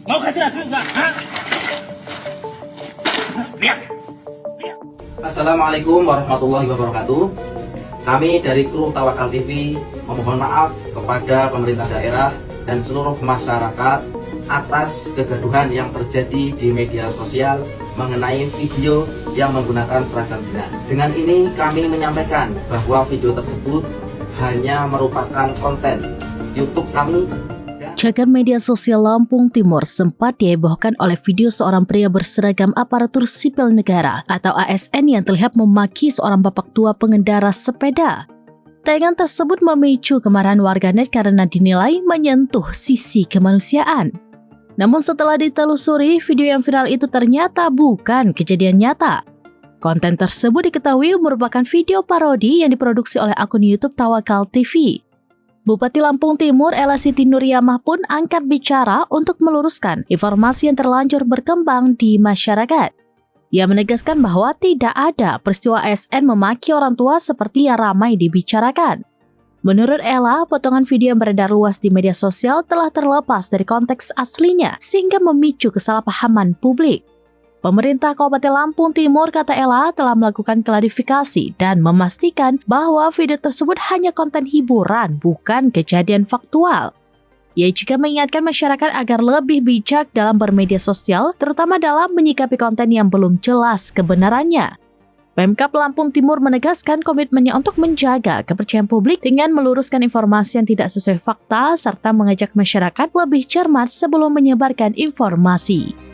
mau kasih hasil enggak? Hah? Lihat. Assalamualaikum warahmatullahi wabarakatuh. Kami dari kru Tawakal TV memohon maaf kepada pemerintah daerah dan seluruh masyarakat atas kegaduhan yang terjadi di media sosial mengenai video yang menggunakan seragam dinas. Dengan ini kami menyampaikan bahwa video tersebut hanya merupakan konten YouTube kami. Jagat media sosial Lampung Timur sempat dihebohkan oleh video seorang pria berseragam aparatur sipil negara atau ASN yang terlihat memaki seorang bapak tua pengendara sepeda. Tayangan tersebut memicu kemarahan warganet karena dinilai menyentuh sisi kemanusiaan. Namun setelah ditelusuri, video yang viral itu ternyata bukan kejadian nyata. Konten tersebut diketahui merupakan video parodi yang diproduksi oleh akun YouTube Tawakal TV. Bupati Lampung Timur Ella Siti Nuriyamah pun angkat bicara untuk meluruskan informasi yang terlanjur berkembang di masyarakat. Ia menegaskan bahwa tidak ada peristiwa ASN memaki orang tua seperti yang ramai dibicarakan. Menurut Ella, potongan video yang beredar luas di media sosial telah terlepas dari konteks aslinya sehingga memicu kesalahpahaman publik. Pemerintah Kabupaten Lampung Timur, kata Ella, telah melakukan klarifikasi dan memastikan bahwa video tersebut hanya konten hiburan, bukan kejadian faktual. Ia juga mengingatkan masyarakat agar lebih bijak dalam bermedia sosial, terutama dalam menyikapi konten yang belum jelas kebenarannya. Pemkab Lampung Timur menegaskan komitmennya untuk menjaga kepercayaan publik dengan meluruskan informasi yang tidak sesuai fakta serta mengajak masyarakat lebih cermat sebelum menyebarkan informasi.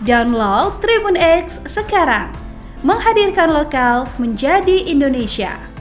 Download Tribun X sekarang, menghadirkan lokal menjadi Indonesia.